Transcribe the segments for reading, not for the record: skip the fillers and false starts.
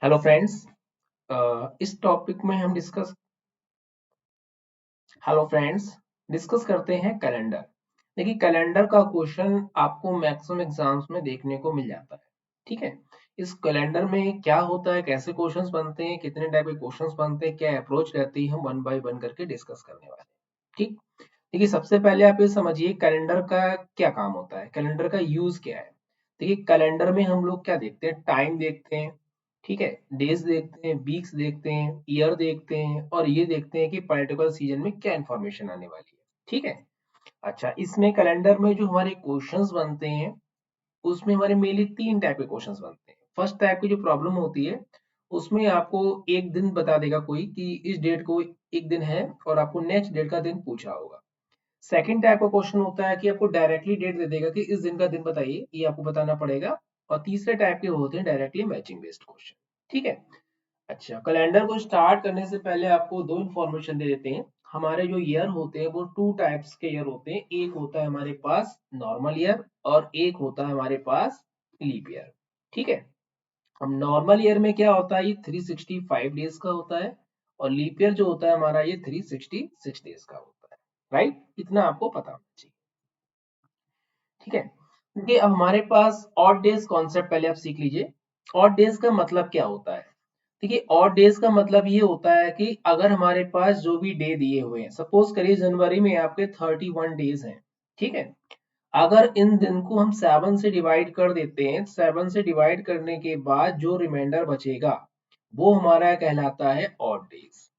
Hello friends. इस topic में हम डिस्कस करते हैं कैलेंडर। देखिए कैलेंडर का क्वेश्चन आपको मैक्सिमम एग्जाम्स में देखने को मिल जाता है। ठीक है। इस कैलेंडर में क्या होता है, कैसे क्वेश्चंस बनते हैं, कितने टाइप के क्वेश्चंस बनते हैं, क्या अप्रोच रहती है, हम वन बाय वन करके डिस्कस करने वाले हैं। ठीक। देखिए सबसे पहले आप ये समझिए कैलेंडर का क्या काम होता है, कैलेंडर का यूज क्या है। देखिए कैलेंडर में हम लोग क्या देखते हैं, टाइम देखते हैं। ठीक है। डेज देखते हैं, वीक्स देखते हैं, ईयर देखते हैं और ये देखते हैं कि पर्टिकुलर सीजन में क्या इंफॉर्मेशन आने वाली है। ठीक है। अच्छा, इसमें कैलेंडर में जो हमारे क्वेश्चंस बनते हैं उसमें हमारे मेनली तीन टाइप के क्वेश्चंस बनते हैं। फर्स्ट टाइप की जो प्रॉब्लम होती है उसमें आपको एक दिन बता देगा कोई कि इस डेट को एक दिन है और आपको नेक्स्ट डेट का दिन पूछा होगा। सेकंड टाइप का क्वेश्चन होता है कि आपको डायरेक्टली डेट दे देगा कि इस दिन का दिन बताइए, ये आपको बताना पड़ेगा। और तीसरे टाइप के होते हैं डायरेक्टली मैचिंग बेस्ड क्वेश्चन। ठीक है। अच्छा, कैलेंडर को स्टार्ट करने से पहले आपको दो इन्फॉर्मेशन दे देते हैं। हमारे जो ईयर होते हैं वो टू टाइप्स के ईयर होते हैं। एक होता है हमारे पास नॉर्मल ईयर और एक होता है हमारे पास लीप ईयर। ठीक है। अब नॉर्मल ईयर में क्या होता है, ये 365 डेज का होता है और लीप ईयर जो होता है हमारा ये 366 डेज का होता है। राइट, इतना आपको पता होना चाहिए। ठीक है। देखिए अब हमारे पास ऑड डेज कॉन्सेप्ट पहले आप सीख लीजिए। ऑड डेज का मतलब क्या होता है। देखिए ऑड डेज का मतलब ये होता है कि अगर हमारे पास जो भी डे दिए हुए हैं, सपोज करिए जनवरी में आपके 31 डेज हैं। ठीक है। अगर इन दिन को हम 7 से डिवाइड कर देते हैं, 7 से डिवाइड करने के बाद जो रिमाइंडर बचेगा वो हमारा कहलाता है ऑड डेज।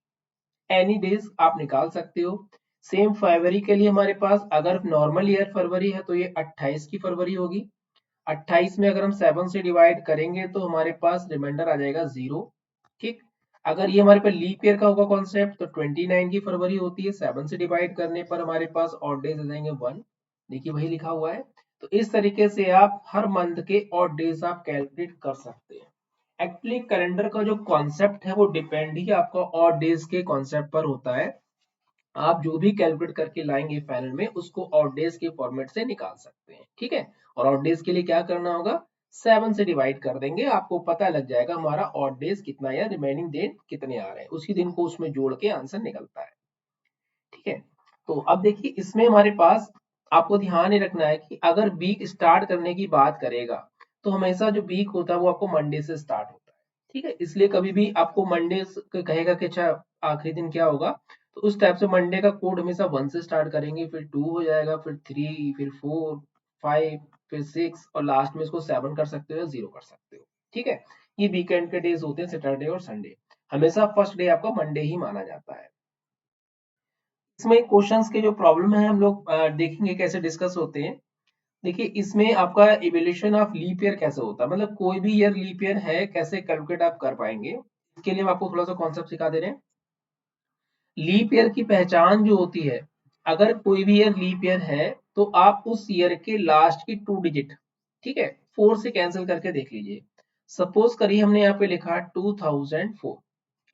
एनी डेज आप निकाल सकते हो। सेम फरवरी के लिए हमारे पास अगर नॉर्मल ईयर फरवरी है तो ये 28 की फरवरी होगी। 28 में अगर हम 7 से डिवाइड करेंगे तो हमारे पास रिमाइंडर आ जाएगा 0। ठीक। अगर ये हमारे पास लीप ईयर का होगा कॉन्सेप्ट तो 29 की फरवरी होती है, 7 से डिवाइड करने पर हमारे पास ऑड डेज आ जाएंगे 1। देखिए वही लिखा हुआ है। तो इस तरीके से आप हर मंथ के ऑड डेज आप कैलकुलेट कर सकते हैं। एक्चुअली कैलेंडर का जो कॉन्सेप्ट है वो डिपेंड ही आपका ऑड डेज के कॉन्सेप्ट पर होता है। आप जो भी कैलकुलेट करके लाएंगे फाइनल में उसको ऑड डेज के फॉर्मेट से निकाल सकते हैं। ठीक है। और ऑड डेज के लिए क्या करना होगा, 7 से डिवाइड कर देंगे, आपको पता लग जाएगा हमारा ऑड डेज कितना या रिमेनिंग डेज कितने आ रहे हैं, उसी दिन को उसमें जोड़ के आंसर निकलता है। ठीक है। तो अब देखिए इसमें हमारे पास आपको ध्यान ये रखना है कि अगर वीक स्टार्ट करने की बात करेगा तो हमेशा जो वीक होता है वो आपको मंडे से स्टार्ट होता है। ठीक है। इसलिए कभी भी आपको मंडे कहेगा कि अच्छा आखिरी दिन क्या होगा, तो उस टाइप से मंडे का कोड हमेशा 1 से स्टार्ट करेंगे, फिर 2 हो जाएगा, फिर 3, फिर 4, 5, फिर 6 और लास्ट में इसको 7 कर सकते हो या 0 कर सकते हो। ठीक है। ये वीकेंड के डेज होते हैं सैटरडे और संडे। हमेशा फर्स्ट डे आपका मंडे ही माना जाता है। इसमें क्वेश्चंस के जो प्रॉब्लम है हम लोग देखेंगे कैसे डिस्कस होते हैं। देखिए इसमें आपका इवोल्यूशन ऑफ लीप ईयर कैसे होता है, मतलब कोई भी ईयर लीप ईयर है कैसे कैलकुलेट आप कर पाएंगे। इसके लिए हम आपको थोड़ा सा कॉन्सेप्ट सिखा दे रहे हैं। लीप ईयर की पहचान जो होती है, अगर कोई भी ईयर लीप ईयर है तो आप उस ईयर के लास्ट की 2 डिजिट, ठीक है, 4 से कैंसिल करके देख लीजिए। सपोज करिए हमने यहाँ पे लिखा 2004,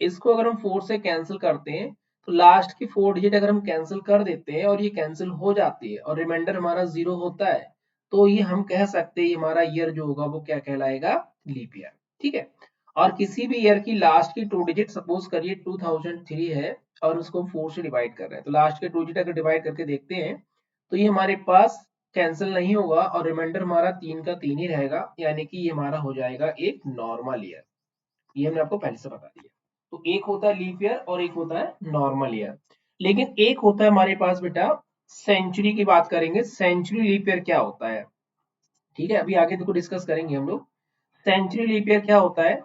इसको अगर हम 4 से कैंसिल करते हैं तो लास्ट की 4 डिजिट अगर हम कैंसिल कर देते हैं और ये कैंसिल हो जाती है और रिमाइंडर हमारा 0 होता है तो ये हम कह सकते हैं हमारा ईयर जो होगा वो क्या कहलाएगा, लीप ईयर। ठीक है। और किसी भी ईयर की लास्ट की 2 डिजिट, सपोज करिए 2003 है और उसको 4 से डिवाइड कर रहे हैं तो लास्ट के 2 डिजिट अगर डिवाइड करके देखते हैं तो ये हमारे पास कैंसिल नहीं होगा और रिमाइंडर हमारा 3 का 3 ही रहेगा, यानी कि ये हमारा हो जाएगा एक नॉर्मल ईयर। ये हमने आपको पहले से बता दिया। तो एक होता है लीप ईयर और एक होता है नॉर्मल ईयर। लेकिन एक होता है हमारे पास बेटा सेंचुरी की बात करेंगे, सेंचुरी लीप ईयर क्या होता है। ठीक है, अभी आगे देखो डिस्कस करेंगे हम लोग। सेंचुरी लीप ईयर क्या होता है।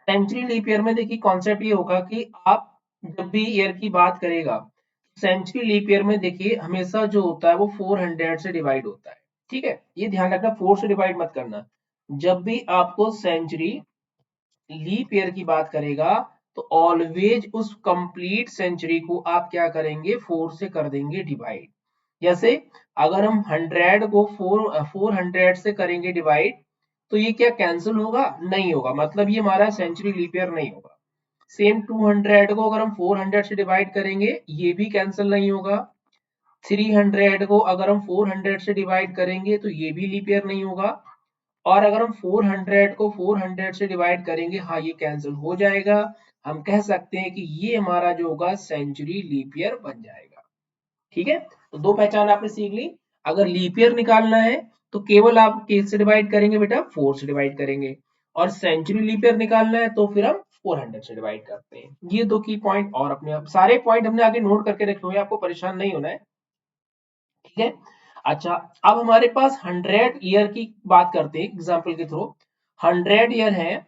सेंचुरी लीप ईयर में देखिए कॉन्सेप्ट ये होगा कि आप जब भी ईयर की बात करेगा, सेंचुरी लीप ईयर में देखिए हमेशा जो होता है वो 400 से डिवाइड होता है। ठीक है, ये ध्यान रखना 4 से डिवाइड मत करना। जब भी आपको सेंचुरी लीप ईयर की बात करेगा तो ऑलवेज उस कंप्लीट सेंचुरी को आप क्या करेंगे, 4 से कर देंगे डिवाइड। जैसे अगर हम 100 को 400 से करेंगे डिवाइड तो ये क्या कैंसिल होगा, नहीं होगा, मतलब ये हमारा सेंचुरी लीप ईयर नहीं होगा। सेम 200 को अगर हम 400 से डिवाइड करेंगे ये भी कैंसिल नहीं होगा। 300 को अगर हम 400 से डिवाइड करेंगे तो ये भी लीप ईयर नहीं होगा, और अगर हम 400 को 400 से डिवाइड करेंगे, हाँ ये कैंसिल हो जाएगा। हम कह सकते हैं कि ये हमारा जो होगा सेंचुरी लीप ईयर बन जाएगा। ठीक है, तो दो पहचान आपने सीख ली। अगर लीप ईयर निकालना है तो केवल आप किस से डिवाइड करेंगे बेटा, 4 से डिवाइड करेंगे, और सेंचुरी लीप ईयर निकालना है तो फिर हम 400 से डिवाइड करते हैं। ये दो की पॉइंट, और अपने आप सारे पॉइंट हमने आगे नोट करके रखे हुए हैं, आपको परेशान नहीं होना है। ठीक है, अच्छा अब हमारे पास 100 ईयर की बात करते हैं एग्जांपल के थ्रू। 100 ईयर है,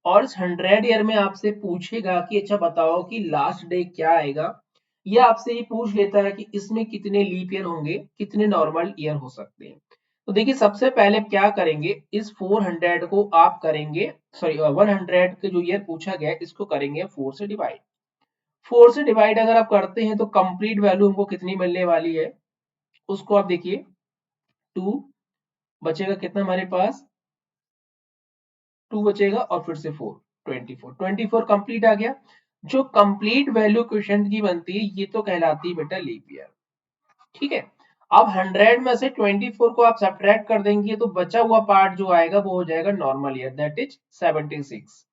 और इस 100 ईयर में आपसे पूछेगा कि अच्छा बताओ कि लास्ट डे क्या आएगा, या आपसे ये पूछ लेता है कि इसमें कितने लीप ईयर होंगे, कितने नॉर्मल ईयर हो सकते हैं। तो देखिए सबसे पहले क्या करेंगे, इस 400 को आप करेंगे, सॉरी 100 के जो ईयर पूछा गया है इसको करेंगे 4 से डिवाइड। 4 से डिवाइड अगर आप करते हैं तो कंप्लीट वैल्यू हमको कितनी मिलने वाली है, उसको आप देखिए, 2 बचेगा कितना हमारे पास, 2 बचेगा और फिर से 4, 24 कंप्लीट आ गया। जो कंप्लीट वैल्यू क्वेश्चन की बनती है ये तो कहलाती है बेटा लीप ईयर। ठीक है, अब 100 में से 24 को आप सब्ट्रैक्ट कर देंगे तो बचा हुआ पार्ट जो आएगा वो हो जाएगा नॉर्मल ईयर, दैट इज 76।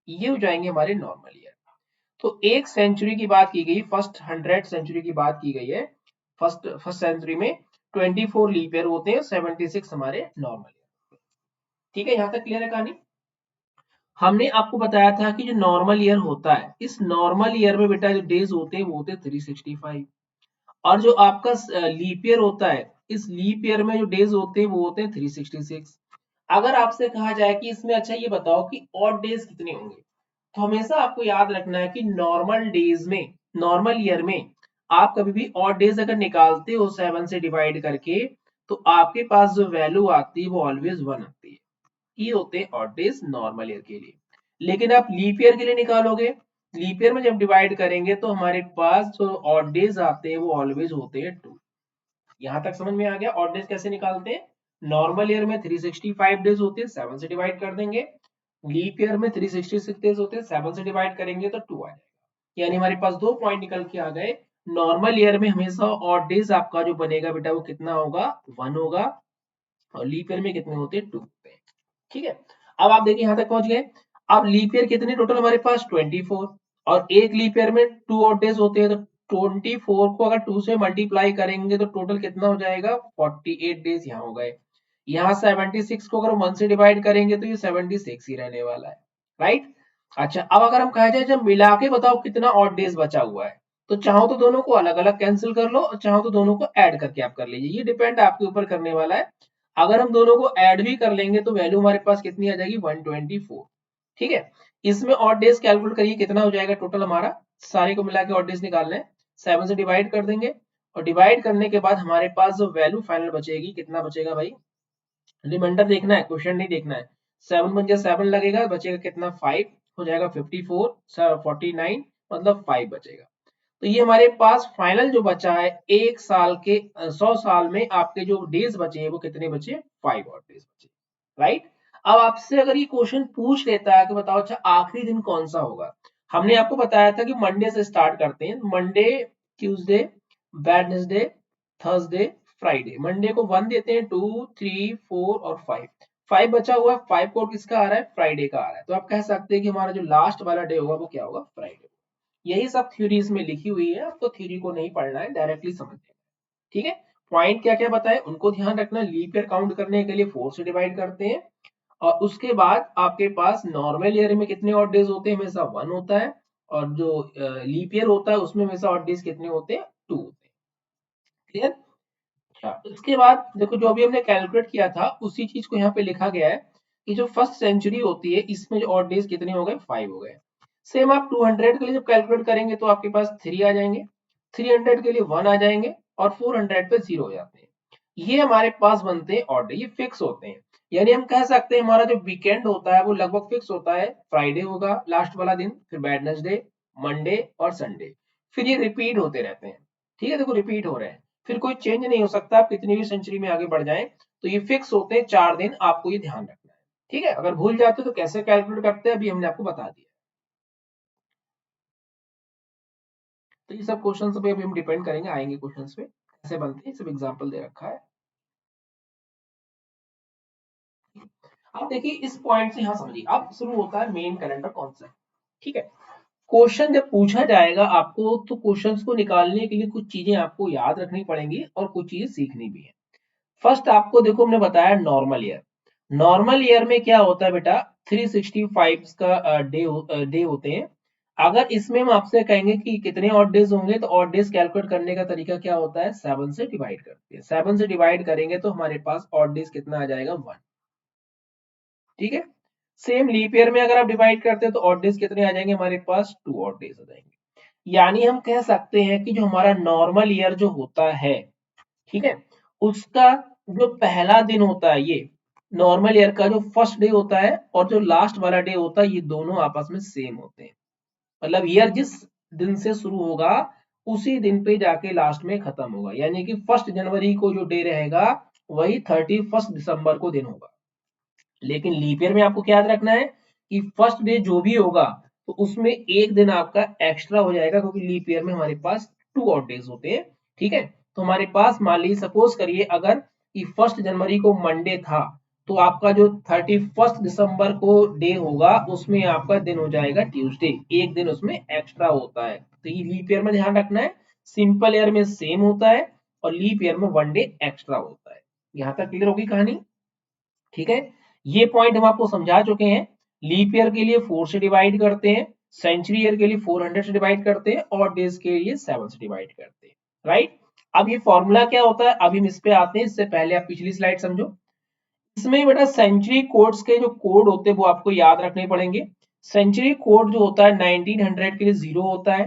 ये हो जाएंगे हमारे नॉर्मल ईयर। तो एक सेंचुरी की बात की गई, फर्स्ट 100 सेंचुरी की बात की गई है। फर्स्ट सेंचुरी में 24 लीप ईयर होते हैं, 76 हमारे नॉर्मल ईयर। ठीक है, यहां तक क्लियर है कहानी। हमने आपको बताया था कि जो नॉर्मल ईयर होता है, इस नॉर्मल ईयर में बेटा जो डेज होते हैं वो होते हैं 365, और जो आपका लीप ईयर होता है, इस लीप ईयर में जो डेज होते हैं वो होते हैं 366। अगर आपसे कहा जाए कि इसमें अच्छा ये बताओ कि ऑड डेज कितने होंगे, तो हमेशा आपको याद रखना है कि नॉर्मल डेज में, नॉर्मल ईयर में आप कभी भी ऑड डेज अगर निकालते हो 7 से डिवाइड करके, तो आपके पास जो वैल्यू आती है वो ऑलवेज 1 आती है। ये होते हैं ऑड डेज नॉर्मल ईयर के लिए। लेकिन आप लीप ईयर के लिए निकालोगे, लीप ईयर में जब डिवाइड करेंगे तो हमारे पास जो ऑड डेज आते हैं वो ऑलवेज होते हैं 2। यहां तक समझ में आ गया ऑड डेज कैसे निकालते हैं। नॉर्मल ईयर में 365 डेज होते हैं, 7 से डिवाइड कर देंगे। लीप ईयर में 366 डेज होते हैं, 7 से डिवाइड करेंगे तो 2 आ जाएगा। यानी हमारे पास दो पॉइंट निकल के आ गए। नॉर्मल ईयर में हमेशा ऑड डेज आपका जो बनेगा बेटा वो कितना होगा, 1 होगा, और लीप ईयर में कितने होते हैं, 2 होते हैं। ठीक है, अब आप देखिए यहां तक पहुंच गए। अब लीप ईयर कितने टोटल हमारे पास, 24, और एक लीप ईयर में 2 ऑड डेज होते हैं, तो 24 को अगर 2 से मल्टीप्लाई करेंगे तो टोटल कितना हो जाएगा, 48 डेज यहाँ हो गए। यहाँ 76 को अगर 1 से डिवाइड करेंगे तो ये 76 ही रहने वाला है, राइट। अच्छा अब अगर हम कहा जाए जब मिला के बताओ कितना ऑड डेज बचा हुआ है, तो चाहो तो दोनों को अलग अलग कैंसिल कर लो, और चाहो तो दोनों को ऐड करके आप कर लीजिए, ये डिपेंड आपके ऊपर करने वाला है। अगर हम दोनों को ऐड भी कर लेंगे तो वैल्यू हमारे पास कितनी आ जाएगी, 124। ठीक है, इसमें ऑड डेज कैलकुलेट करिए कितना हो जाएगा टोटल हमारा, सारे को मिला के ऑड डेज निकालना है, 7 से डिवाइड कर देंगे, और डिवाइड करने के बाद हमारे पास जो वैल्यू फाइनल बचेगी, कितना बचेगा भाई, रिमाइंडर देखना है, क्वेश्चन नहीं देखना है। 7 बन जाए 7 लगेगा, बचेगा कितना, 5 हो जाएगा, 54 49, मतलब 5 बचेगा। तो ये हमारे पास फाइनल जो बचा है एक साल के 100 साल में आपके जो डेज बचे हैं वो कितने बचे, 5 और डेज बचे, राइट। अब आपसे अगर ये क्वेश्चन पूछ लेता है कि बताओ अच्छा आखिरी दिन कौन सा होगा, हमने आपको बताया था कि मंडे से स्टार्ट करते हैं, Monday, Tuesday, Wednesday, Thursday, Friday. Monday को 1 देते हैं, 2 3 4 और 5, 5 बचा हुआ है, 5 कोड किसका आ रहा है, फ्राइडे का आ रहा है, तो आप कह सकते हैं कि हमारा जो लास्ट वाला डे होगा वो क्या होगा, फ्राइडे। यही सब थ्योरीज में लिखी हुई है, आपको थ्योरी को नहीं पढ़ना है, डायरेक्टली समझना है। ठीक है, पॉइंट क्या क्या बताए उनको ध्यान रखना। लीप ईयर काउंट करने के लिए 4 से डिवाइड करते हैं, और उसके बाद आपके पास नॉर्मल ईयर में कितने ऑड डेज होते हैं, हमेशा 1 होता है, और जो लीप ईयर होता है उसमें हमेशा ऑड डेज कितने होते हैं, 2 होते हैं। क्लियर। अच्छा इसके बाद देखो जो अभी हमने कैलकुलेट किया था उसी चीज को यहाँ पे लिखा गया है कि जो फर्स्ट सेंचुरी होती है इसमें जो ऑड डेज कितने हो गए, 5 हो गए। सेम आप 200 के लिए जब कैलकुलेट करेंगे तो आपके पास 3 आ जाएंगे, 300 के लिए 1 आ जाएंगे, और 400 पे 0 हो जाते हैं। ये हमारे पास बनते हैं ऑड डे, ये फिक्स होते हैं। यानी हम कह सकते हैं हमारा जो वीकेंड होता है वो लगभग फिक्स होता है, फ्राइडे होगा लास्ट वाला दिन, फिर वेडनेसडे, मंडे और संडे, फिर ये रिपीट होते रहते हैं। ठीक है, देखो रिपीट हो रहे हैं, फिर कोई चेंज नहीं हो सकता, आप कितनी भी सेंचुरी में आगे बढ़ जाएं, तो ये फिक्स होते हैं 4 दिन, आपको ये ध्यान रखना है। ठीक है, अगर भूल जाते हो तो कैसे कैलकुलेट करते हैं अभी हमने आपको बता दिया। तो ये सब क्वेश्चन पे अभी हम डिपेंड करेंगे, आएंगे क्वेश्चन पे कैसे बनते हैं, सब एग्जाम्पल दे रखा है। अब देखिए इस पॉइंट से यहाँ समझिए, अब शुरू होता है मेन कैलेंडर कॉन्सेप्ट। ठीक है, क्वेश्चन जब पूछा जाएगा आपको तो क्वेश्चंस को निकालने के लिए कुछ चीजें आपको याद रखनी पड़ेंगी और कुछ चीजें सीखनी भी है। फर्स्ट आपको देखो हमने बताया नॉर्मल ईयर। नॉर्मल ईयर में क्या होता है बेटा, 365 का डे होते हैं। अगर इसमें हम आपसे कहेंगे कि कितने ऑड डेज होंगे तो ऑड डेज कैलकुलेट करने का तरीका क्या होता है, 7 से डिवाइड करते हैं। 7 से डिवाइड करेंगे तो हमारे पास ऑड डेज कितना आ जाएगा, 1। ठीक है, सेम लीप ईयर में अगर आप डिवाइड करते हैं तो ऑड डेज कितने आ जाएंगे हमारे पास, 2 ऑड डेज आ जाएंगे। यानी हम कह सकते हैं कि जो हमारा नॉर्मल ईयर जो होता है, ठीक है, उसका जो पहला दिन होता है, ये नॉर्मल ईयर का जो फर्स्ट डे होता है और जो लास्ट वाला डे होता है, ये दोनों आपस में सेम होते हैं। मतलब ईयर जिस दिन से शुरू होगा उसी दिन पे जाके लास्ट में खत्म होगा। यानी कि 1 जनवरी को जो डे रहेगा वही 31 दिसंबर को दिन होगा। लेकिन लीप ईयर में आपको क्या याद रखना है कि फर्स्ट डे जो भी होगा तो उसमें एक दिन आपका एक्स्ट्रा हो जाएगा, क्योंकि लीप ईयर में हमारे पास 2 ऑड डेज होते हैं। ठीक है, तो हमारे पास मान लीजिए सपोज करिए अगर कि 1 जनवरी को मंडे था तो आपका जो 31 दिसंबर को डे होगा उसमें आपका दिन हो जाएगा ट्यूसडे, एक दिन उसमें एक्स्ट्रा होता है। तो ये लीप ईयर में ध्यान रखना है, सिंपल ईयर में सेम होता है और लीप ईयर में 1 डे एक्स्ट्रा होता है। यहां तक क्लियर होगी कहानी। ठीक है, ये पॉइंट हम आपको समझा चुके हैं। लीप ईयर के लिए 4 से डिवाइड करते हैं, सेंचुरी ईयर के लिए 400 से डिवाइड करते हैं और डेज के लिए 7 से डिवाइड करते हैं। राइट, अब ये फॉर्मूला क्या होता है अभी हम इस पे आते हैं, इससे पहले आप पिछली स्लाइड समझो। इसमें बेटा सेंचुरी कोड्स के जो कोड होते हैं वो आपको याद रखने पड़ेंगे। सेंचुरी कोड जो होता है 1900 के लिए 0 होता है,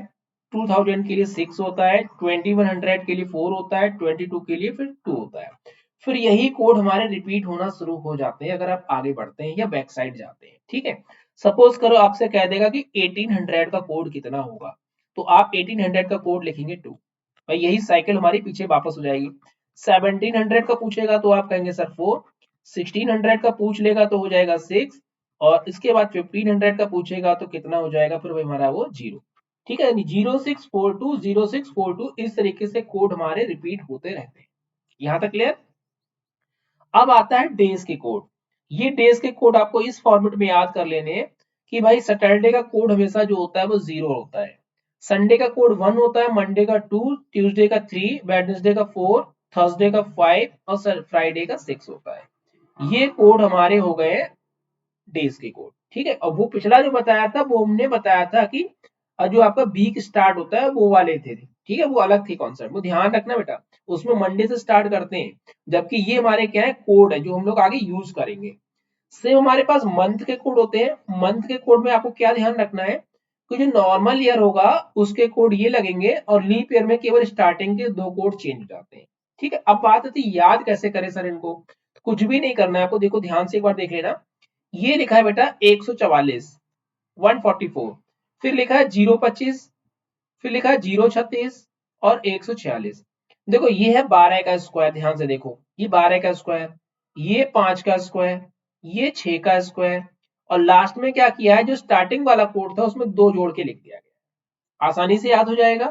2000 के लिए 6 होता है, 2100 के लिए 4 होता है, 22 के लिए फिर 2 होता है। फिर यही कोड हमारे रिपीट होना शुरू हो जाते हैं अगर आप आगे बढ़ते हैं या बैक साइड जाते हैं। ठीक है, सपोज करो आपसे कह देगा कि 1800 का कोड कितना होगा, तो आप 1800 का कोड लिखेंगे 2, भाई यही साइकिल हमारी पीछे वापस हो जाएगी। 1700 का पूछेगा तो आप कहेंगे सर 4, 1600 का पूछ लेगा तो हो जाएगा 6, और इसके बाद 1500 का पूछेगा तो कितना हो जाएगा फिर भाई हमारा वो 0। ठीक है, 0642 0642 इस तरीके से कोड हमारे रिपीट होते रहते हैं। यहां तक क्लियर। अब आता है डेज के कोड। ये डेज के कोड आपको इस फॉर्मेट में याद कर लेने हैं कि भाई सैटरडे का कोड हमेशा जो होता है वो 0 होता है, संडे का कोड 1 होता है, मंडे का 2, ट्यूसडे का 3, वेडनेसडे का 4, थर्सडे का 5 और फ्राइडे का 6 होता है। ये कोड हमारे हो गए डेज के कोड। ठीक है, और वो पिछला जो बताया था वो हमने बताया था कि जो आपका वीक स्टार्ट होता है वो वाले थे। ठीक है, वो अलग थे कॉन्सेप्ट, वो ध्यान रखना बेटा, उसमें मंडे से स्टार्ट करते हैं, जबकि ये हमारे क्या है कोड है जो हम लोग आगे यूज करेंगे। सेम हमारे पास मंथ के कोड होते हैं। मंथ के कोड में आपको क्या ध्यान रखना है कि जो नॉर्मल ईयर होगा उसके कोड ये लगेंगे और लीप ईयर में केवल स्टार्टिंग के 2 कोड चेंज हो जाते हैं। ठीक है, अब बात आती है याद कैसे करें सर इनको। कुछ भी नहीं करना है आपको, देखो ध्यान से एक बार देख लेना। ये लिखा है बेटा 144, 144, फिर लिखा है 025, फिर लिखा है 036 और 146। देखो ये है 12 का स्क्वायर, ध्यान से देखो ये 12 का स्क्वायर, ये 5 का स्क्वायर, ये 6 का स्क्वायर, और लास्ट में क्या किया है जो स्टार्टिंग वाला कोड था उसमें 2 जोड़ के लिख दिया गया। आसानी से याद हो जाएगा।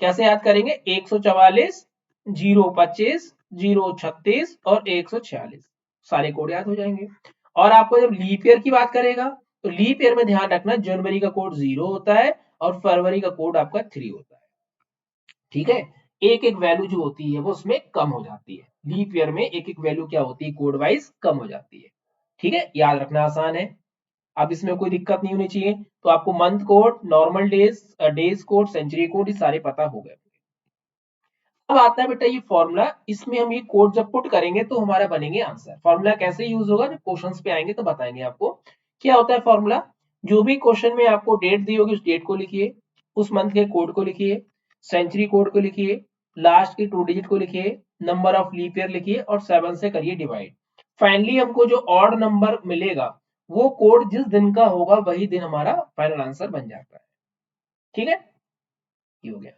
कैसे याद करेंगे, 144, 025, 036 और 146, सारे कोड याद हो जाएंगे। और आपको जब लीप ईयर की बात करेगा तो लीप ईयर में ध्यान रखना जनवरी का कोड 0 होता है और फरवरी का कोड आपका 3 होता है। ठीक है, एक एक वैल्यू जो होती है वो उसमें कम हो जाती है, लीप ईयर में एक एक वैल्यू क्या होती है कोड वाइज कम हो जाती है। ठीक है, याद रखना आसान है। अब इसमें कोई दिक्कत नहीं होनी चाहिए। तो आपको month code, normal days, days code, century code ये सारे पता हो गए। अब आता है बेटा ये फॉर्मूला, इसमें हम ये कोड जब पुट करेंगे तो हमारा बनेंगे आंसर। फॉर्मूला कैसे यूज होगा जब क्वेश्चंस पे आएंगे तो बताएंगे आपको क्या होता है फॉर्मूला। जो भी क्वेश्चन में आपको डेट दी होगी उस डेट को लिखिए, उस मंथ के कोड को लिखिए, सेंचुरी कोड को लिखिए, लास्ट के 2 डिजिट को लिखिए, नंबर ऑफ लीप ईयर लिखिए और 7 से करिए डिवाइड। फाइनली हमको जो ऑड नंबर मिलेगा वो कोड जिस दिन का होगा वही दिन हमारा फाइनल आंसर बन जाता है। ठीक है, ये हो गया।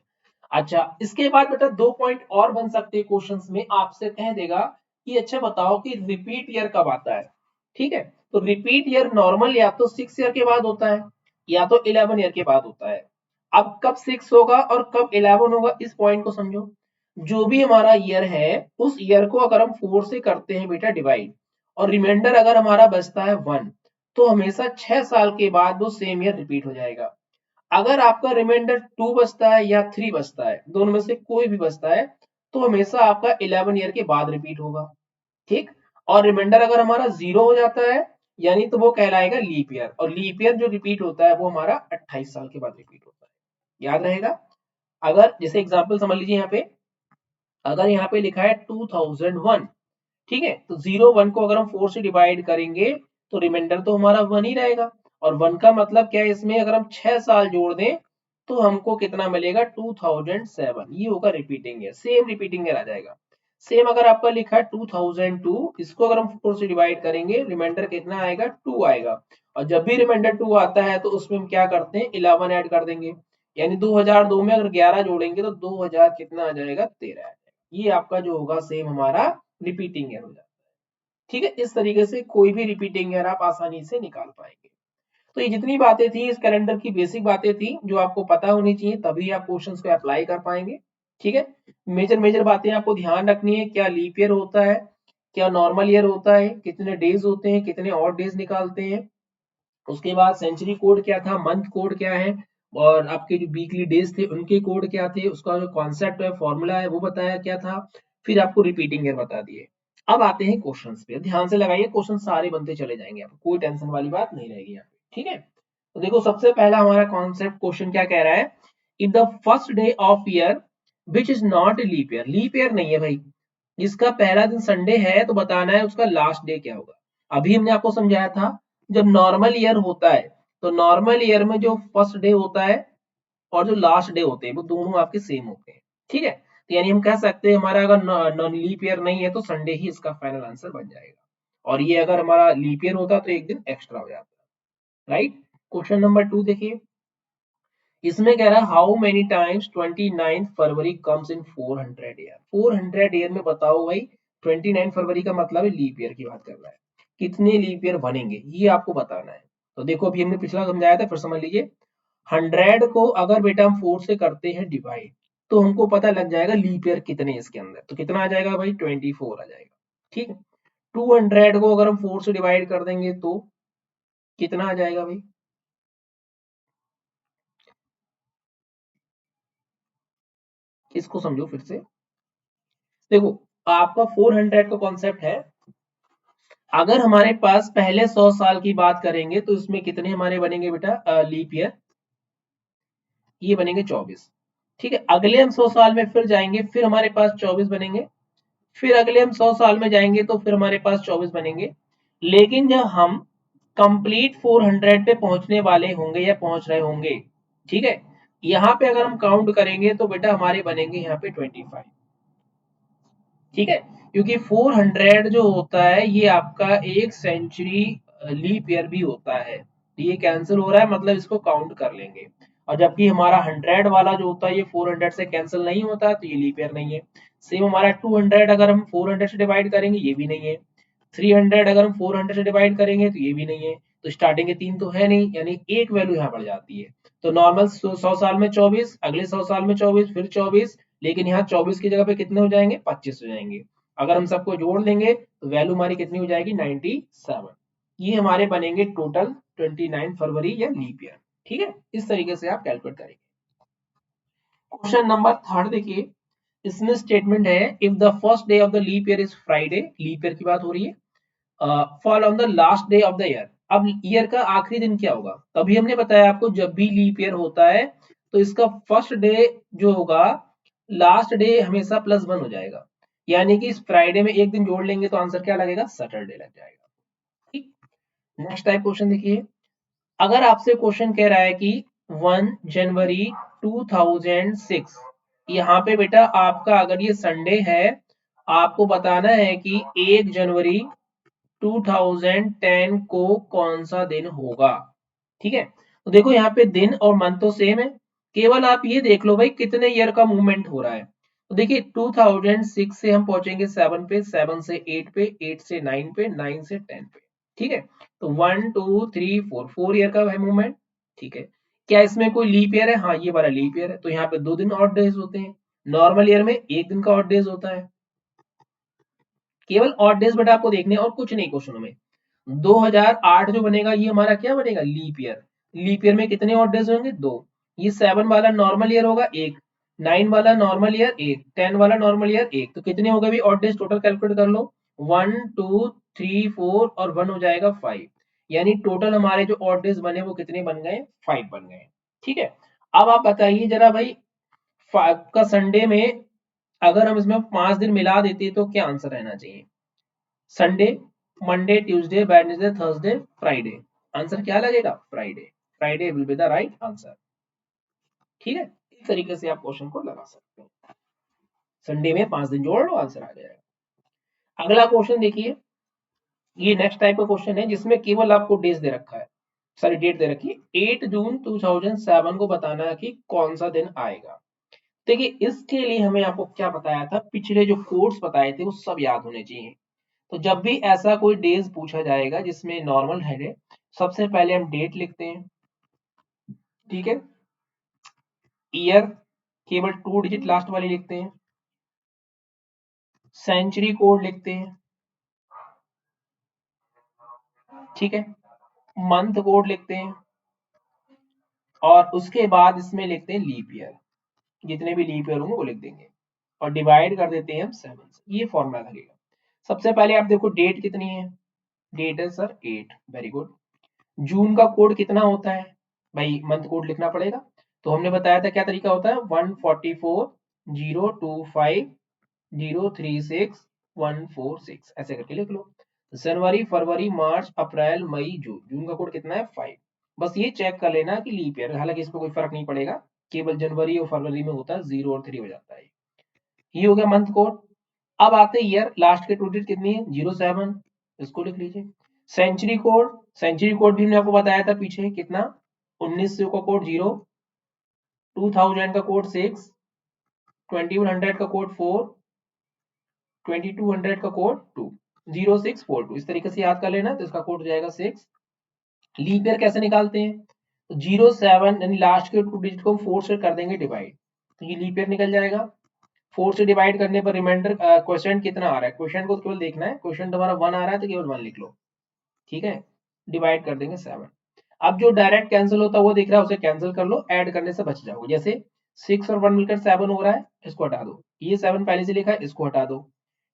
अच्छा, इसके बाद बेटा 2 पॉइंट और बन सकते हैं क्वेश्चंस में, आपसे कह देगा कि अच्छा बताओ कि रिपीट ईयर कब आता है। ठीक है, तो रिपीट ईयर नॉर्मल या तो 6 ईयर के बाद होता है या तो 11 ईयर के बाद होता है। अब कब 6 होगा और कब 11 होगा इस पॉइंट को समझो। जो भी हमारा ईयर है उस ईयर को अगर हम 4 से करते हैं बेटा डिवाइड, और रिमाइंडर अगर हमारा बचता है 1, तो हमेशा 6 साल के बाद वो सेम ईयर रिपीट हो जाएगा। अगर आपका रिमाइंडर 2 बचता है या 3 बचता है, दोनों में से कोई भी बचता है, तो हमेशा आपका 11 ईयर के बाद रिपीट होगा। ठीक। और रिमाइंडर अगर हमारा 0 हो जाता है, यानी तो वो कहलाएगा लीप ईयर, और लीप ईयर जो रिपीट होता है वो हमारा 28 साल के बाद रिपीट होता है। याद रहेगा। अगर जैसे एग्जांपल समझ लीजिए यहाँ पे, अगर यहाँ पे लिखा है 2001, ठीक है, तो 01 को अगर हम 4 से डिवाइड करेंगे तो रिमाइंडर तो हमारा 1 ही रहेगा। और 1 का मतलब क्या है, इसमें अगर हम 6 साल जोड़ दें तो हमको कितना मिलेगा, 2007। ये होगा repeating year, same repeating year आ जाएगा। सेम अगर आपका लिखा है 2002, इसको अगर हम 4 से डिवाइड करेंगे, रिमाइंडर कितना आएगा, 2 आएगा। और जब भी रिमाइंडर 2 आता है तो उसमें हम क्या करते हैं, 11 ऐड कर देंगे। यानी 2002 में अगर 11 जोड़ेंगे तो 2000 कितना आ जाएगा, 13 आ जाएगा। ये आपका जो होगा सेम हमारा रिपीटिंग ईयर हो जाता है। ठीक है, इस तरीके से कोई भी रिपीटिंग ईयर आप आसानी से निकाल पाएंगे। तो ये जितनी बातें थी इस कैलेंडर की, बेसिक बातें थी जो आपको पता होनी चाहिए, तभी आप क्वेश्चंस को अप्लाई कर पाएंगे। ठीक है। मेजर मेजर बातें आपको ध्यान रखनी है, क्या लीप ईयर होता है, क्या नॉर्मल ईयर होता है, कितने डेज होते हैं, कितने और डेज निकालते हैं। उसके बाद सेंचुरी कोड क्या था, मंथ कोड क्या है, और आपके जो वीकली डेज थे उनके कोड क्या थे, उसका जो कॉन्सेप्ट है, फॉर्मूला है, वो बताया क्या था। फिर आपको रिपीटिंग ईयर बता दिए। अब आते हैं क्वेश्चंस पे, ध्यान से लगाइए, क्वेश्चन सारे बनते चले जाएंगे, आपको कोई टेंशन वाली बात नहीं रहेगी यहाँ पे। ठीक है। तो देखो सबसे पहला हमारा कॉन्सेप्ट क्वेश्चन क्या कह रहा है, if the first day of year which is not leap year, leap year नहीं है भाई, जिसका पहला दिन संडे है, तो बताना है उसका लास्ट डे क्या होगा। अभी हमने आपको समझाया था, जब नॉर्मल ईयर होता है तो नॉर्मल ईयर में जो फर्स्ट डे होता है और जो लास्ट डे होते हैं वो दोनों आपके सेम होते हैं। ठीक है, तो यानी हम कह सकते हैं हमारा अगर नॉन लीप ईयर नहीं है तो संडे ही इसका फाइनल आंसर बन जाएगा, और ये अगर हमारा लीप ईयर होता तो एक दिन एक्स्ट्रा हो जाता। राइट। क्वेश्चन नंबर 2 देखिए, इसमें कह रहा है how many times 29 February comes in 400 year. 400 year में बताओ भाई, 29 फरवरी का मतलब है लीप ईयर की बात कर रहा है, कितने लीप ईयर बनेंगे ये आपको बताना है। तो देखो अभी हमने पिछला समझाया था, फिर समझ लीजिए। 100 को अगर बेटा हम 4 से करते हैं डिवाइड, तो हमको पता लग जाएगा लीप ईयर कितने इसके अंदर, तो कितना आ जाएगा भाई, 24 आ जाएगा। ठीक है। 200 को अगर हम 4 से डिवाइड कर देंगे तो कितना आ जाएगा भाई, इसको समझो फिर से। देखो आपका 400 का कॉन्सेप्ट है, अगर हमारे पास पहले 100 साल की बात करेंगे तो इसमें कितने हमारे बनेंगे बेटा लीप ईयर, ये बनेंगे 24। ठीक है, अगले हम 100 साल में फिर जाएंगे, फिर हमारे पास 24 बनेंगे। फिर अगले हम 100 साल में जाएंगे तो फिर हमारे पास 24 बनेंगे। लेकिन जब हम कंप्लीट 400 पे पहुंचने वाले होंगे या पहुंच रहे होंगे, ठीक है, यहाँ पे अगर हम काउंट करेंगे तो बेटा हमारे बनेंगे यहाँ पे 25। ठीक है, क्योंकि 400 जो होता है ये आपका एक सेंचुरी लीप ईयर भी होता है, तो ये कैंसिल हो रहा है, मतलब इसको काउंट कर लेंगे। और जबकि हमारा 100 वाला जो होता है ये 400 से कैंसिल नहीं होता, तो ये लीप ईयर नहीं है। सेम हमारा 200 अगर हम 400 से डिवाइड करेंगे, ये भी नहीं है। 300 अगर हम 400 से डिवाइड करेंगे तो ये भी नहीं है। तो स्टार्टिंग के 3 तो है नहीं, यानी एक वैल्यू यहाँ बढ़ जाती है। तो नॉर्मल 100 साल में 24, अगले 100 साल में 24, फिर 24, लेकिन यहाँ 24 की जगह पे कितने हो जाएंगे, 25 हो जाएंगे। अगर हम सबको जोड़ लेंगे तो वैल्यू हमारी कितनी हो जाएगी, 97। ये हमारे बनेंगे टोटल 29 फरवरी या लीप ईयर। ठीक है, इस तरीके से आप कैलकुलेट करेंगे। क्वेश्चन नंबर 3 देखिए, इसमें स्टेटमेंट है if the first day of the leap year is Friday, leap year की बात हो रही है, fall on the last day of the year. अब ईयर का आखिरी दिन क्या होगा, तभी हमने बताया आपको जब भी लीप ईयर होता है तो इसका फर्स्ट डे जो होगा, लास्ट डे हमेशा +1 हो जाएगा। यानी कि इस फ्राइडे में एक दिन जोड़ लेंगे तो आंसर क्या लगेगा, सैटरडे लग जाएगा। ठीक। नेक्स्ट टाइप क्वेश्चन देखिए, अगर आपसे क्वेश्चन कह रहा है कि 1 जनवरी 2006, यहाँ पे बेटा आपका अगर ये संडे है, आपको बताना है कि 1 जनवरी 2010 को कौन सा दिन होगा। ठीक है, तो देखो यहाँ पे दिन और मंथ तो सेम है, केवल आप ये देख लो भाई कितने ईयर का मूवमेंट हो रहा है। तो देखिए 2006 से हम पहुंचेंगे 7 पे, 7 से 8 पे, 8 से 9 पे, 9 से 10 पे। ठीक है, तो 1 2 3 4, 4 ईयर का है मूवमेंट। ठीक है, क्या इसमें कोई लीप ईयर है, हाँ ये वाला लीप ईयर है, तो यहाँ पे 2 दिन और डेज होते हैं। नॉर्मल ईयर में एक दिन का ऑड डेज होता है, केवल ऑड डेज बेटा आपको देखने और कुछ नहीं क्वेश्चन में। 2008 जो बनेगा ये हमारा क्या बनेगा, लीप ईयर। लीप ईयर में कितने ऑड डेज होंगे, दो। ये 7 वाला नॉर्मल ईयर होगा एक, 9 वाला नॉर्मल ईयर एक, 10 वाला नॉर्मल ईयर एक। तो कितने हो गए भी ऑड डेज, टोटल कैलकुलेट कर लो। 1 2 3 4 और 1 हो जाएगा 5। यानी टोटल हमारे जो ऑड डेज बने वो कितने बन गए, 5 बन गए। ठीक है। अब आप बताइए जरा भाई, 5 का संडे में अगर हम इसमें 5 दिन मिला देते तो क्या आंसर रहना चाहिए। Sunday, Monday, Tuesday, Wednesday, Thursday, Friday. Answer क्या लगेगा, Friday. Friday will be the right answer. ठीक है, इस तरीके से आप क्वेश्चन को लगा सकते हैं। संडे में 5 दिन जोड़ लो, आंसर आ जाएगा। अगला क्वेश्चन देखिए, ये नेक्स्ट टाइप का क्वेश्चन है जिसमें केवल आपको डेज दे रखा है, सॉरी डेट दे रखी है। 8 जून 2007 को बताना है कि कौन सा दिन आएगा। देखिए इसके लिए हमें आपको क्या बताया था, पिछले जो कोड्स बताए थे वो सब याद होने चाहिए। तो जब भी ऐसा कोई डेज पूछा जाएगा जिसमें नॉर्मल है, सबसे पहले हम डेट लिखते हैं। ठीक है, ईयर केवल 2 डिजिट लास्ट वाली लिखते हैं। सेंचुरी कोड लिखते हैं। ठीक है, मंथ कोड लिखते हैं और उसके बाद इसमें लिखते हैं लीप ईयर। जितने भी लीप ईयर होंगे वो लिख देंगे और डिवाइड कर देते हैं हम 7 से। ये फॉर्मूला लगेगा। सबसे पहले आप देखो डेट कितनी है, डेट है सर 8, वेरी गुड। जून का कोड कितना होता है भाई, मंथ कोड लिखना पड़ेगा। तो हमने बताया था क्या तरीका होता है, 144,025,036,146 ऐसे करके लिख लो। जनवरी, फरवरी, मार्च, अप्रैल, मई, जून। जून का कोड कितना है, 5। बस ये चेक कर लेना कि लीप ईयर, हालांकि इसमें कोई फर्क नहीं पड़ेगा, केवल जनवरी और फरवरी में होता है 0 और 3 हो जाता है। ये हो गया मंथ कोड। अब आते हैं ईयर, लास्ट के 2 डिजिट कितनी है, 07, इसको लिख लीजिए। सेंचुरी कोड, सेंचुरी कोड भी हमने आपको बताया था पीछे कितना, 1900 का कोड 0, 2000 का कोड 6, 2100 का कोड 4, 2200 का कोड 2, 0642। इस तरीके से याद कर लेना, तो इसका कोड हो जाएगा 6। लीप ईयर कैसे निकालते हैं, तो 07 यानी लास्ट के 2 डिजिट को हम 4 से कर देंगे डिवाइड, तो ये लीप ईयर निकल जाएगा। 4 से डिवाइड करने पर रिमाइंडर क्वेश्चन कितना आ रहा है, क्वेश्चन को केवल देखना है, क्वेश्चन तुम्हारा 1 आ रहा है तो केवल 1 लिख लो। ठीक है, डिवाइड कर देंगे 7। अब जो डायरेक्ट कैंसिल होता है वो दिख रहा है, उसे कैंसिल कर लो, ऐड करने से बच जाओगे। जैसे 6 और 1 मिलकर 7 हो रहा है, इसको हटा दो। ये 7 पहले से लिखा है, इसको हटा दो।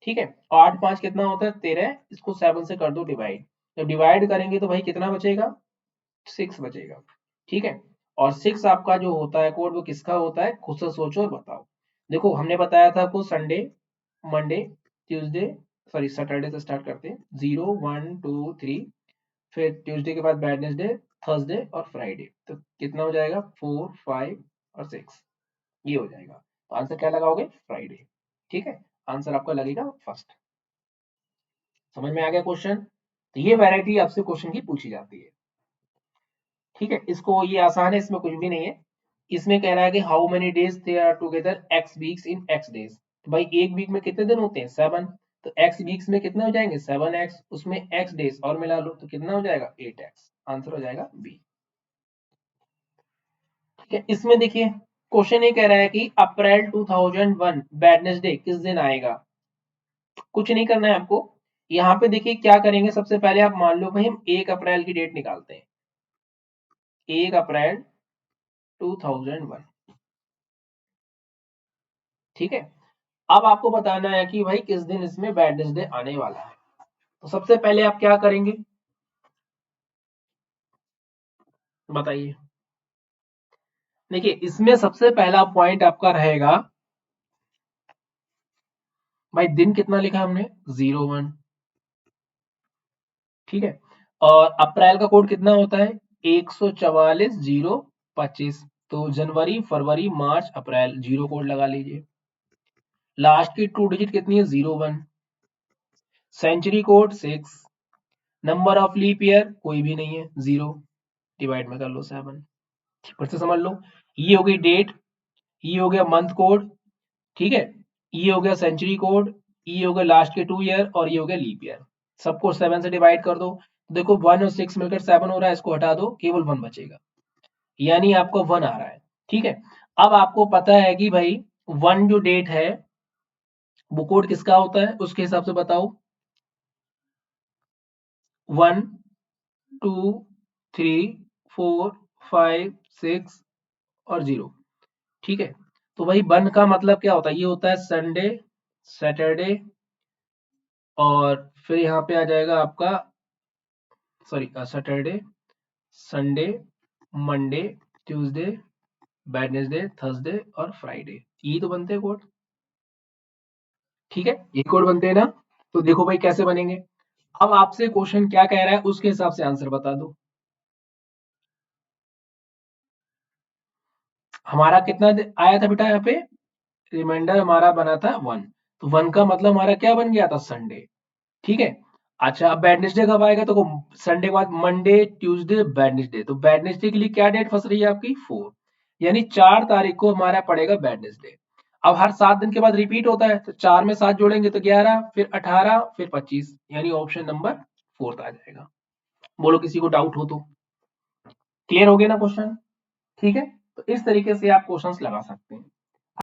ठीक है, 8 5 कितना होता है, 13, इसको 7 से कर दो डिवाइड। जब डिवाइड करेंगे तो भाई कितना बचेगा, 6 बचेगा। ठीक है, और 6 आपका जो होता है कोड वो किसका होता है, खुद से सोचो और बताओ। देखो हमने बताया था आपको Sunday, Monday, Tuesday, sorry Saturday से स्टार्ट करते हैं, 0 1 2 3, फिर ट्यूसडे के बाद वेडनेसडे, थर्सडे और फ्राइडे। तो कितना हो जाएगा, 4 5 और 6, ये हो जाएगा। तो आंसर क्या लगाओगे, फ्राइडे। ठीक है, आंसर आपका लगेगा फर्स्ट। समझ में आ गया क्वेश्चन। तो ये वैरायटी आपसे क्वेश्चन की पूछी जाती है। ठीक है, इसको ये आसान है, इसमें कुछ भी नहीं है। इसमें कह रहा है कि how many days they are together X weeks in X days. तो भाई एक वीक में कितने दिन होते हैं, 7। तो एक्स वीक्स में कितने हो जाएंगे, 7x, उसमें एक्स डेज और मिला लो तो कितना हो जाएगा, 8x। आंसर हो जाएगा बी। ठीक है, इसमें देखिए क्वेश्चन ये कह रहा है कि अप्रैल 2001 वेडनेसडे किस दिन आएगा। कुछ नहीं करना है आपको, यहाँ पे देखिए क्या करेंगे, सबसे पहले आप मान लो भाई हम 1 अप्रैल की डेट निकालते हैं, 1 अप्रैल 2001। ठीक है, अब आपको बताना है कि भाई किस दिन इसमें वेडनेसडे आने वाला है। तो सबसे पहले आप क्या करेंगे, बताइए। देखिए इसमें सबसे पहला पॉइंट आपका रहेगा, भाई दिन कितना लिखा हमने, 01। ठीक है, और अप्रैल का कोड कितना होता है, 144,025। तो जनवरी, फरवरी, मार्च, अप्रैल, 0 कोड लगा लीजिए। लास्ट की 2 डिजिट कितनी है, 01। Century code 6। Number of leap year कोई भी नहीं है, 0। डिवाइड में कर लो 7। फिर से समझ लो, ये हो गई डेट, ये हो गया मंथ कोड। ठीक है, ये हो गया सेंचुरी कोड, ये हो गया लास्ट के 2 ईयर और ये हो गया लीप ईयर। सबको 7 से डिवाइड कर दो, देखो 1 और 6 मिलकर 7 हो रहा है, इसको हटा दो, केवल 1 बचेगा, यानी आपको 1 आ रहा है। ठीक है, अब आपको पता है कि भाई वन जो डेट है वो कोड किसका होता है उसके हिसाब से बताओ। 1 2 3 4 5 6 और 0। ठीक है, तो भाई वन का मतलब क्या होता है, ये होता है संडे, सैटरडे, और फिर यहाँ पे आ जाएगा आपका, sorry, Saturday, Sunday, Monday, Tuesday, Wednesday, Thursday और फ्राइडे, ये तो बनते हैं कोड। ठीक है, ये कोड बनते हैं ना। तो देखो भाई कैसे बनेंगे। अब आपसे क्वेश्चन क्या कह रहा है उसके हिसाब से आंसर बता दो। हमारा कितना आया था बेटा यहाँ पे, रिमाइंडर हमारा बना था वन, तो वन का मतलब हमारा क्या बन गया था, संडे। ठीक है। अच्छा, अब वेडनेसडे कब आएगा, तो संडे के बाद मंडे, ट्यूसडे, वेडनेसडे, तो वेडनेसडे के लिए क्या डेट फंस रही है आपकी, 4, यानी 4 तारीख को हमारा पड़ेगा वेडनेसडे। अब हर 7 दिन के बाद रिपीट होता है, तो 4 में 7 जोड़ेंगे तो 11, फिर 18, फिर 25, यानी ऑप्शन नंबर 4 आ जाएगा। बोलो किसी को डाउट हो तो। क्लियर हो गया ना क्वेश्चन। ठीक है, तो इस तरीके से आप क्वेश्चंस लगा सकते हैं।